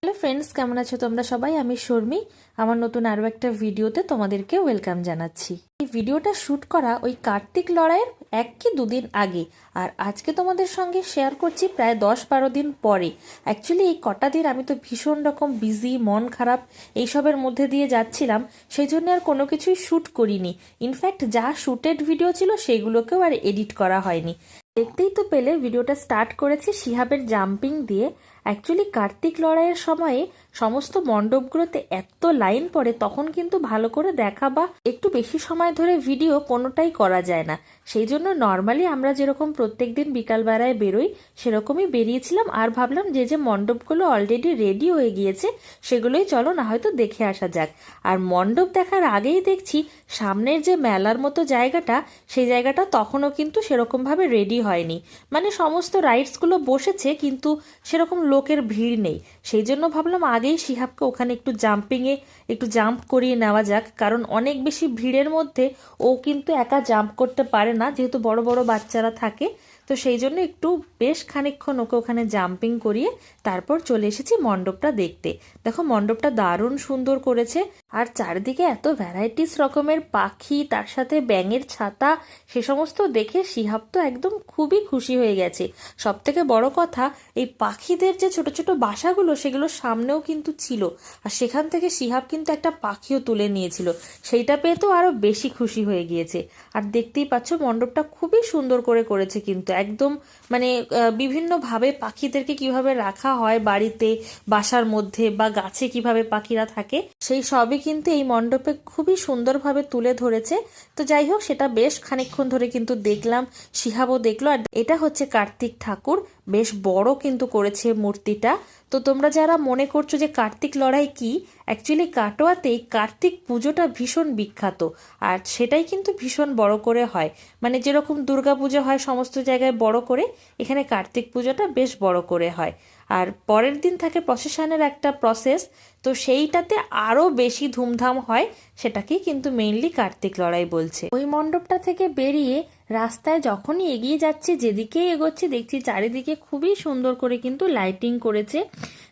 Hello friends, কেমন আছো তোমরা সবাই? আমি শর্মি। আমার নতুন আরও একটা ভিডিওতে তোমাদেরকে ওয়েলকাম জানাচ্ছি। এই ভিডিওটা শ্যুট করা ওই কার্তিক লড়াইয়ের 1 কি 2 দিন আগে, আর আজকে তোমাদের সঙ্গে শেয়ার করছি প্রায় 10-12 দিন পরে। অ্যাকচুয়ালি এই কটা দিন আমি তো ভীষণ রকম বিজি, মন খারাপ এইসবের মধ্যে দিয়ে যাচ্ছিলাম, সেই জন্য আর কোনো কিছুই শ্যুট করিনি। ইনফ্যাক্ট যা শ্যুটেড ভিডিও ছিল সেগুলোকেও আর এডিট করা হয়নি। দেখতেই তো পেলে ভিডিওটা স্টার্ট করেছি শিহাবের জাম্পিং দিয়ে। অ্যাকচুয়ালি কার্তিক লড়াইয়ের সময়ে সমস্ত মণ্ডপগুলোতে এত লাইন পড়ে, তখন কিন্তু ভালো করে দেখা বা একটু বেশি সময় ধরে ভিডিও কোনোটাই করা যায় না। সেই জন্য নর্মালি আমরা যেরকম প্রত্যেকদিন বিকালবেলায় বেরোই সেরকমই বেরিয়েছিলাম, আর ভাবলাম যে যে মণ্ডপগুলো অলরেডি রেডি হয়ে গিয়েছে সেগুলোই চলো না হয়তো দেখে আসা যাক। আর মণ্ডপ দেখার আগেই দেখছি সামনের যে মেলার মতো জায়গাটা, সেই জায়গাটা তখনও কিন্তু সেরকমভাবে রেডি হয়নি। মানে সমস্ত রাইডসগুলো বসেছে কিন্তু সেরকম লোকের ভিড় নেই। সেই জন্য ভাবলাম আগেই শিহাবকে ওখানে একটু জাম্প করিয়ে নেওয়া যাক, কারণ অনেক বেশি ভিড়ের মধ্যে ও কিন্তু একা জাম্প করতে পারে না, যেহেতু বড় বড় বাচ্চারা থাকে। তো সেই জন্য একটু বেশ খানিকক্ষণ ওকে ওখানে জাম্পিং করিয়ে তারপর চলে এসেছি মণ্ডপটা দেখতে। দেখো মণ্ডপটা দারুণ সুন্দর করেছে, আর চারিদিকে এত ভ্যারাইটিস রকমের পাখি, তার সাথে ব্যাঙের ছাতা, সে সমস্ত দেখে শিহাব তো একদম খুবই খুশি হয়ে গেছে। সব থেকে বড় কথা, এই পাখিদের যে ছোট ছোট বাসাগুলো সেগুলো সামনেও কিন্তু ছিল, আর সেখান থেকে শিহাব কিন্তু একটা পাখিও তুলে নিয়েছিল। সেইটা পেয়ে তো আরো বেশি খুশি হয়ে গিয়েছে। আর দেখতেই পাচ্ছ মণ্ডপটা খুবই সুন্দর করে করেছে, কিন্তু একদম মানে বিভিন্নভাবে পাখিদেরকে কিভাবে রাখা হয় বাড়িতে, বাসার মধ্যে বা গাছে কিভাবে পাখিরা থাকে, সেই সবই কিন্তু এই মণ্ডপে খুবই সুন্দরভাবে তুলে ধরেছে। তো যাই হোক, সেটা বেশ খানিকক্ষণ ধরে কিন্তু দেখলাম, শিহাবও দেখলো। আর এটা হচ্ছে কার্তিক ঠাকুর, বেশ বড় কিন্তু করেছে মূর্তিটা। তো তোমরা যারা মনে করছো যে কার্তিক লড়াই কি, অ্যাকচুয়ালি কাটোয়াতেই কার্তিক পুজোটা ভীষণ বিখ্যাত, আর সেটাই কিন্তু ভীষণ বড় করে হয়। মানে যেরকম দুর্গা পুজো হয় সমস্ত জায়গায় বড় করে, এখানে কার্তিক পুজোটা বেশ বড় করে হয়। আর পরের দিন থাকে প্রসেশনের একটা প্রসেস, তো সেইটাতে আরও বেশি ধুমধাম হয়, সেটাকেই কিন্তু মেইনলি কার্তিক লড়াই বলছে। ওই মণ্ডপটা থেকে বেরিয়ে রাস্তায় যখনই এগিয়ে যাচ্ছি, যেদিকেই এগোচ্ছি দেখছি চারিদিকে খুবই সুন্দর করে কিন্তু লাইটিং করেছে।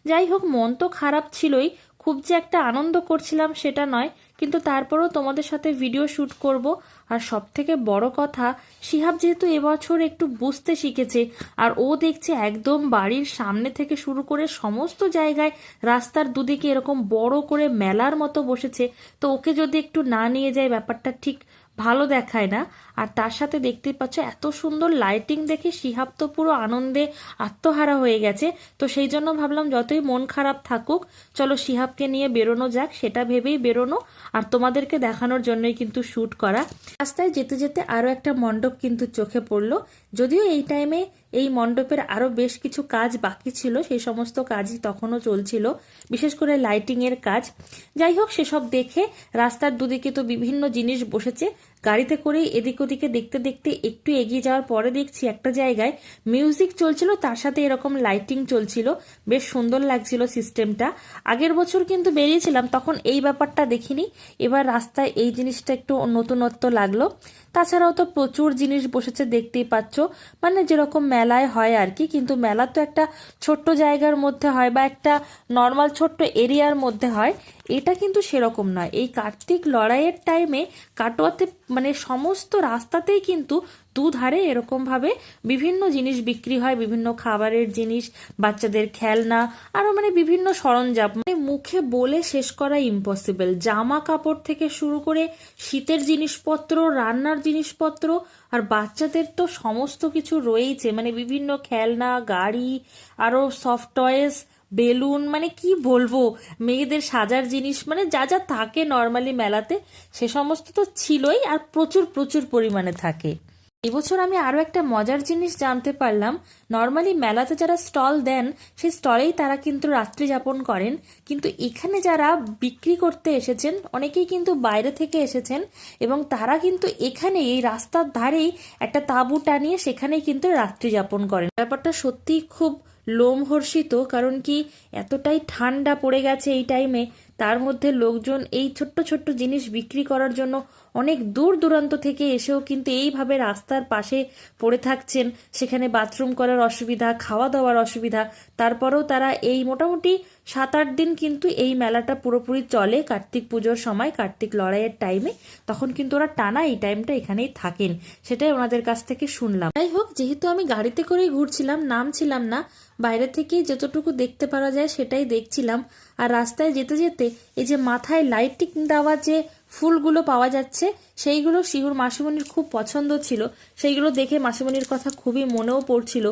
যাই হোক, মন তো খারাপ ছিলই, খুব যে একটা আনন্দ করছিলাম সেটা নয়, কিন্তু তারপরেও তোমাদের সাথে ভিডিও শ্যুট করব। আর সব থেকে বড় কথা, শিহাব যেহেতু এবছর একটু বুঝতে শিখেছে, আর ও দেখছে একদম বাড়ির সামনে থেকে শুরু করে সমস্ত জায়গায় রাস্তার দুদিকে এরকম বড় করে মেলার মতো বসেছে, তো ওকে যদি একটু না নিয়ে যায় ব্যাপারটা ঠিক ভালো দেখায় না। আর তার সাথে দেখতেই পাচ্ছ এত সুন্দর লাইটিং দেখে শিহাব তো পুরো আনন্দে আত্মহারা হয়ে গেছে। তো সেই জন্য ভাবলাম যতই মন খারাপ থাকুক, চলো শিহাবকে নিয়ে বেরোনো যাক, সেটা ভেবেই বেরোনো, আর তোমাদেরকে দেখানোর জন্যই কিন্তু শ্যুট করা। রাস্তায় যেতে যেতে আরও একটা মণ্ডপ কিন্তু চোখে পড়লো, যদিও এই টাইমে এই মণ্ডপের আরও বেশ কিছু কাজ বাকি ছিল, সেই সমস্ত কাজই তখনও চলছিল, বিশেষ করে লাইটিংয়ের কাজ। যাই হোক, সেসব দেখে রাস্তার দুদিকে তো বিভিন্ন জিনিস বসেছে, গাড়িতে করেই এদিক ওদিকে দেখতে দেখতে একটু এগিয়ে যাওয়ার পরে দেখছি একটা জায়গায় মিউজিক চলছিল, তার সাথে এরকম লাইটিং চলছিল, বেশ সুন্দর লাগছিল সিস্টেমটা। আগের বছর কিন্তু বেরিয়েছিলাম, তখন এই ব্যাপারটা দেখিনি, এবার রাস্তায় এই জিনিসটা একটু নতুনত্ব লাগলো। তাছাড়াও তো প্রচুর জিনিস বসেছে দেখতেই পাচ্ছ, মানে যেরকম মেলায় হয় আর কি, কিন্তু মেলা তো একটা ছোট্ট জায়গার মধ্যে হয় বা একটা নর্মাল ছোট্ট এরিয়ার মধ্যে হয়, এটা কিন্তু সেরকম নয়। এই কার্তিক লড়াইয়ের টাইমে কাটোয়াতে মানে সমস্ত রাস্তাতেই কিন্তু দুধারে এরকমভাবে বিভিন্ন জিনিস বিক্রি হয়, বিভিন্ন খাবারের জিনিস, বাচ্চাদের খেলনা, আরও মানে বিভিন্ন সরঞ্জাম, মানে মুখে বলে শেষ করা ইম্পসিবল। জামা কাপড় থেকে শুরু করে শীতের জিনিসপত্র, রান্নার জিনিসপত্র, আর বাচ্চাদের তো সমস্ত কিছু রয়েইছে, মানে বিভিন্ন খেলনা, গাড়ি, আরও সফট টয়েস, বেলুন, মানে কি বলবো, মেয়েদের সাজার জিনিস, মানে যা যা থাকে নর্মালি মেলাতে সে সমস্ত তো ছিলই, আর প্রচুর প্রচুর পরিমাণে থাকে। এবছর আমি আরও একটা মজার জিনিস জানতে পারলাম, নর্মালি মেলাতে যারা স্টল দেন সেই স্টলেই তারা কিন্তু রাত্রি যাপন করেন, কিন্তু এখানে যারা বিক্রি করতে এসেছেন অনেকেই কিন্তু বাইরে থেকে এসেছেন, এবং তারা কিন্তু এখানে এই রাস্তার ধারেই একটা তাঁবু টানিয়ে সেখানেই কিন্তু রাত্রি যাপন করেন। ব্যাপারটা সত্যিই খুব লোমহর্ষিত। কারণ কি, এতটাই ঠান্ডা পড়ে গেছে এই টাইমে, তার মধ্যে লোকজন এই ছোট্ট ছোট্ট জিনিস বিক্রি করার জন্য অনেক দূর দূরান্ত থেকে এসেও কিন্তু এইভাবে রাস্তার পাশে পড়ে থাকছেন। সেখানে বাথরুম করার অসুবিধা, খাওয়া দাওয়ার অসুবিধা, তারপরেও তারা এই মোটামুটি 7-8 দিন কিন্তু এই মেলাটা পুরোপুরি চলে। কার্তিক পুজোর সময়, কার্তিক লড়াইয়ের টাইমে, তখন কিন্তু ওরা টানা এই টাইমটা এখানেই থাকেন, সেটাই ওনাদের কাছ থেকে শুনলাম। যাই হোক, যেহেতু আমি গাড়িতে করেই ঘুরছিলাম, নামছিলাম না, বাইরে থেকেই যতটুকু দেখতে পারা যায় সেটাই দেখছিলাম। আর রাস্তায় যেতে যেতে এই যে মাথায় লাইটিং দেওয়া যে ফুলগুলো পাওয়া যাচ্ছে, সেইগুলো শিহুর মাসিমণির খুব পছন্দ ছিল। সেইগুলো দেখে মাসিমণির কথা খুবই মনেও পড়ছিল।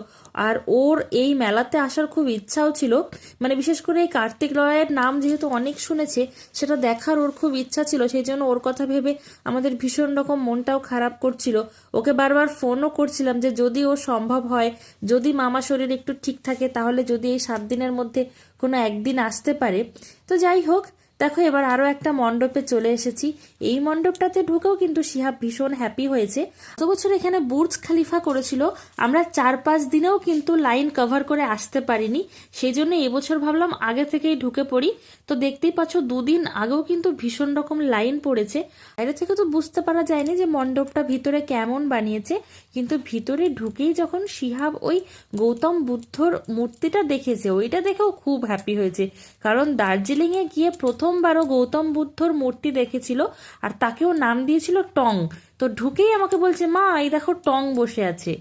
আর ওর এই মেলাতে আসার খুব ইচ্ছাও ছিল, মানে বিশেষ করে এই কার্তিক লড়াইয়ের নাম যেহেতু অনেক শুনেছে, সেটা দেখার ওর খুব ইচ্ছা ছিল। সেই জন্য ওর কথা ভেবে আমাদের ভীষণ রকম মনটাও খারাপ করছিল। ওকে বারবার ফোনও করছিলাম যে যদি ও সম্ভব হয়, যদি মামা শরীর একটু ঠিক থাকে, তাহলে যদি এই 7 দিনের মধ্যে কোনো একদিন আসতে পারে। তো যাই হোক, দেখো এবার আরও একটা মণ্ডপে চলে এসেছি। এই মণ্ডপটাতে ঢুকেও কিন্তু শিহাব ভীষণ হ্যাপি হয়েছে। গত বছর এখানে বুর্জ খালিফা করেছিল, আমরা 4-5 দিনেও কিন্তু লাইন কভার করে আসতে পারিনি। সেই জন্য এবছর ভাবলাম আগে থেকেই ঢুকে পড়ি। তো দেখতেই পাচ্ছ 2 দিন আগেও কিন্তু ভীষণ রকম লাইন পড়েছে। বাইরে থেকে তো বুঝতে পারা যায়নি যে মণ্ডপটা ভিতরে কেমন বানিয়েছে, কিন্তু ভিতরে ঢুকেই যখন শিহাব ওই গৌতম বুদ্ধর মূর্তিটা দেখেছে, ওইটা দেখেও খুব হ্যাপি হয়েছে। কারণ দার্জিলিংয়ে গিয়ে প্রথমবারও গৌতম বুদ্ধর মূর্তি দেখেছিল, আর তাকেও নাম দিয়েছিল টং। তো ঢুকেই আমাকে বলছে, মা এই দেখো টং বসে আছে।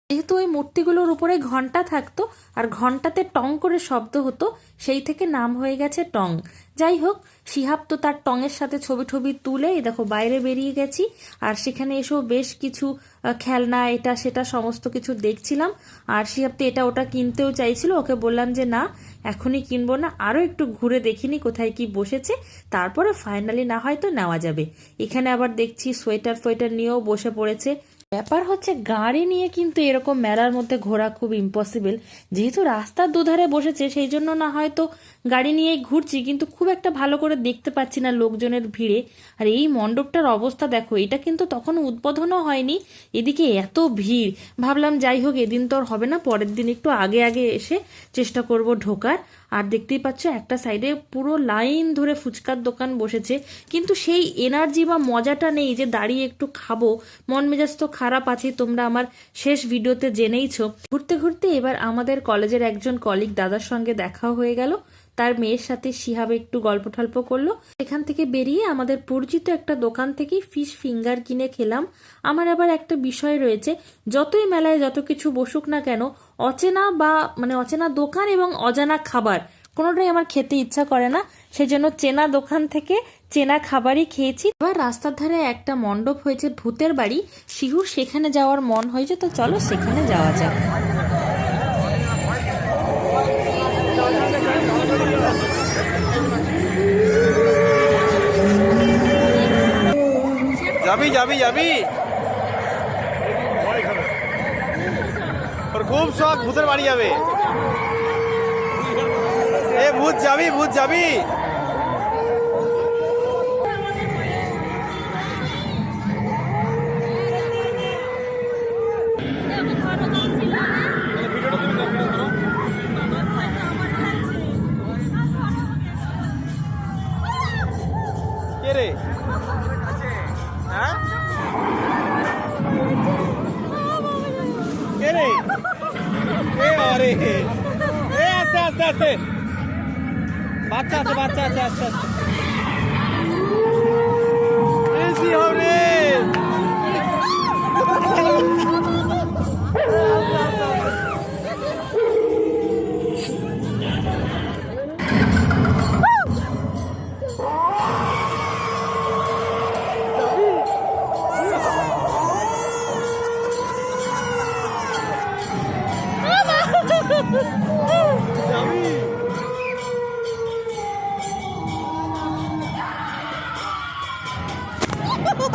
যেহেতু ওই মূর্তিগুলোর উপরে ঘন্টা থাকতো আর ঘন্টাতে টং করে শব্দ হতো, সেই থেকে নাম হয়ে গেছে টং। যাই হোক, শিহাব তো তার টঙের সাথে ছবি টবি তুলে দেখো বাইরে বেরিয়ে গেছি। আর সেখানে এসেও বেশ কিছু খেলনা, এটা সেটা সমস্ত কিছু দেখছিলাম। আর শিহাব তো এটা ওটা কিনতেও চাইছিল, ওকে বললাম যে না এখনই কিনবো না, আরও একটু ঘুরে দেখিনি কোথায় কি বসেছে, তারপরে ফাইনালি না হয়তো নেওয়া যাবে। এখানে আবার দেখছি সোয়েটার ফোয়েটার নিয়েও বসে পড়েছে। ব্যাপার হচ্ছে গাড়ি নিয়ে কিন্তু এরকম মেলার মধ্যে ঘোরা খুব ইম্পসিবল। যেহেতু রাস্তার দুধারে বসেছে, সেই জন্য না হয়তো গাড়ি নিয়েই ঘুরছি, কিন্তু খুব একটা ভালো করে দেখতে পাচ্ছি না লোকজনের ভিড়ে। আর এই মণ্ডপটার অবস্থা দেখো, এটা কিন্তু তখন উদ্বোধনও হয়নি, এদিকে এত ভিড়। ভাবলাম যাই হোক, এদিন তো আর হবে না, পরের দিন একটু আগে আগে এসে চেষ্টা করব ঢোকার। আর দেখতেই পাচ্ছ একটা সাইডে পুরো লাইন ধরে ফুচকার দোকান বসেছে, কিন্তু সেই এনার্জি বা মজাটা নেই যে দাঁড়িয়ে একটু খাবো। মন মেজাজ তো খারাপ আছে, তোমরা আমার শেষ ভিডিওতে জেনেইছো। ঘুরতে ঘুরতে এবার আমাদের কলেজের একজন কলিগ দাদার সঙ্গে দেখাও হয়ে গেল। তার মেয়ের সাথে শিহাব একটু গল্প টল্প করলো। এখান থেকে বেরিয়ে আমাদের পরিচিত একটা দোকান থেকে ফিশ ফিঙ্গার কিনে খেলাম। আমার আবার একটা বিষয় রয়েছে, যতই মেলায় যত কিছু বসুক না কেন, অচেনা বা অচেনা দোকান এবং অজানা খাবার কোনোটাই আমার খেতে ইচ্ছা করে না। সেজন্য চেনা দোকান থেকে চেনা খাবারই খেয়েছি। এবার রাস্তার ধারে একটা মণ্ডপ হয়েছে ভূতের বাড়ি, শিহুর সেখানে যাওয়ার মন হয়েছে, তো চলো সেখানে যাওয়া যাক। যাবি যাবি যাবি ওর খুব শখ ভূতের বাড়ি যাবে। এ ভূত যাবি, ভূত যাবি। কে রে? হ্যাঁ কে রে? এ আরে এ আস্তে আস্তে আস্তে, বাচ্চা আছে বাচ্চা আছে, আস্তে আস্তে এসি হবে।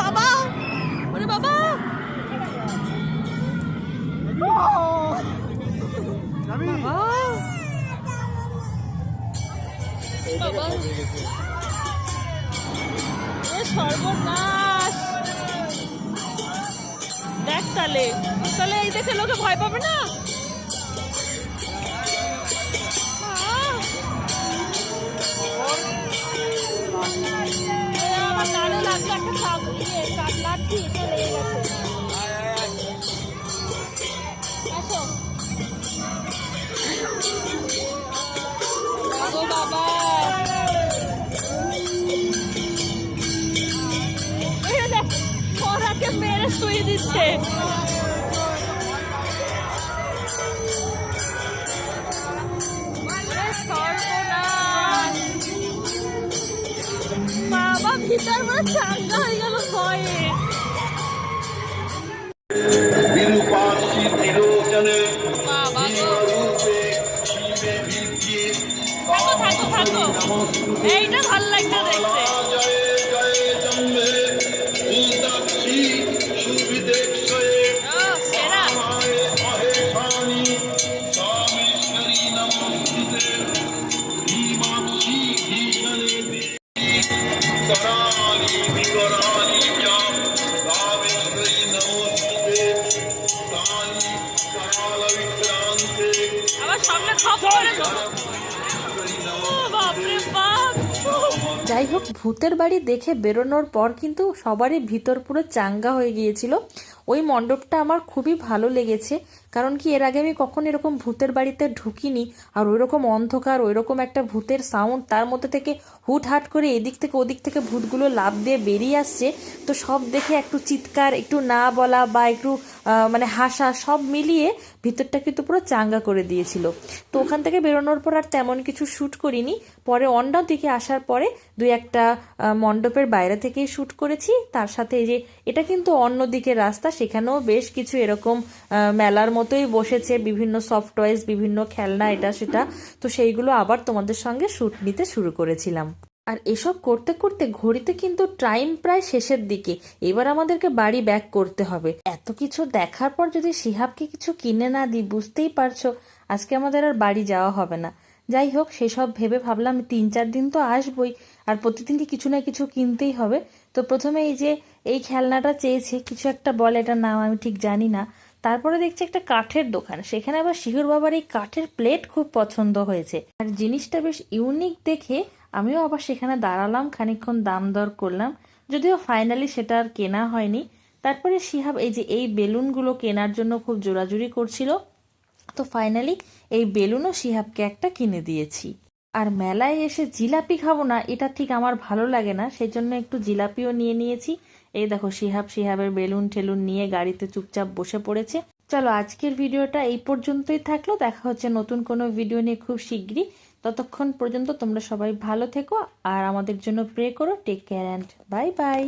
বাবা, ওরে বাবা, সর্বনাশ। দেখ তাহলে তাহলে এই দেখে লোকে ভয় পাবে না। শুয়ে দিচ্ছে। সর্বনাশ, বাবা ভিতর পুরো চাঙ্গা হয়ে গেল ভয়ে। বিরূপাক্ষী বিলোচনে বাবা গো, রূপে শিবে ভিত্তি থাকো থাকো থাকো, এইটা ভাল লাগছে দেখতে। জয়ে জয়ে জম্বে ভূতাক্ষী সুবিদেক্ষয়ে ও, সেরা। মায়ে মহেশানি কামেশ্বরী নমস্তুতে ভীমাক্ষী ভীষণে দেবী করালি বিকরালি চাম কামেশ্বরী নমস্তুতে কালী কাল বিক্রান্তে আবার সামনে খপ করে দেবো। ও বাপরে বাপ। যাই হোক, ভূতের বাড়ি দেখে বেরোনোর পর কিন্তু সবারই ভিতর পুরো চাঙ্গা হয়ে গিয়েছিল। ওই মণ্ডপটা আমার খুবই ভালো লেগেছে, কারণ কি এর আগে আমি কখনো এরকম ভূতের বাড়িতে ঢুকিনি। আর ওই রকম অন্ধকার, ওই রকম একটা ভূতের সাউন্ড, তার মধ্যে থেকে হুটহাট করে এদিক থেকে ওদিক থেকে ভূতগুলো লাফ দিয়ে বেরিয়ে আসছে। তো সব দেখে একটু চিৎকার, একটু না বলা বা একটু মানে হাসা, সব মিলিয়ে ভিতরটা কিন্তু পুরো চাঙ্গা করে দিয়েছিল। তো ওখান থেকে বেরোনোর পর আর তেমন কিছু শ্যুট করিনি। পরে অন্য দিকে আসার পরে দুই একটা মণ্ডপের বাইরে থেকেই শ্যুট করেছি। তার সাথে এই যে এটা কিন্তু অন্য দিকের রাস্তা, সেখানেও বেশ কিছু এরকম মেলার মতোই বসেছে, বিভিন্ন সফট টয়েস, বিভিন্ন খেলনা, এটা সেটা। তো সেইগুলো আবার তোমাদের সঙ্গে শ্যুট নিতে শুরু করেছিলাম। আর এসব করতে করতে ঘড়িতে কিন্তু টাইম প্রায় শেষের দিকে। এবার আমাদেরকে বাড়ি ব্যাক করতে হবে। এত কিছু দেখার পর যদি শিহাবকে কিছু কিনে না দিই, বুঝতেই পারছো আজকে আমাদের আর বাড়ি যাওয়া হবে না। যাই হোক, সেসব ভেবে ভাবলাম 3-4 দিন তো আসবই, আর প্রতিদিনই কিছু না কিছু কিনতেই হবে। তো প্রথমে এই যে এই খেলনাটা চেয়েছে, কিছু একটা বলে, এটার নাম আমি ঠিক জানি না। তারপরে দেখছি একটা কাঠের দোকান, সেখানে আবার শিহুর বাবার এই কাঠের প্লেট খুব পছন্দ হয়েছে। আর জিনিসটা বেশ ইউনিক দেখে আমিও আবার সেখানে দাঁড়ালাম, খানিকক্ষণ দাম দর করলাম, যদিও ফাইনালি সেটা আর কেনা হয়নি। তারপরে শিহাব এই যে এই বেলুনগুলো কেনার জন্য খুব জোরাজুরি করছিল। তো ফাইনালি এই বেলুনও শিহাবকে একটা কিনে দিয়েছি। আর মেলায় এসে জিলাপি খাবো না, এটা ঠিক আমার ভালো লাগে না, সেই জন্য একটু জিলাপিও নিয়ে নিয়েছি। এই দেখো শিহাবের বেলুন ঠেলুন নিয়ে গাড়িতে চুপচাপ বসে পড়েছে। চলো, আজকের ভিডিওটা এই পর্যন্তই থাকলো। দেখা হচ্ছে নতুন কোনো ভিডিও নিয়ে খুব শিগগিরই। ততক্ষণ পর্যন্ত তোমরা সবাই ভালো থেকো আর আমাদের জন্য প্রে করো। Take care and bye by.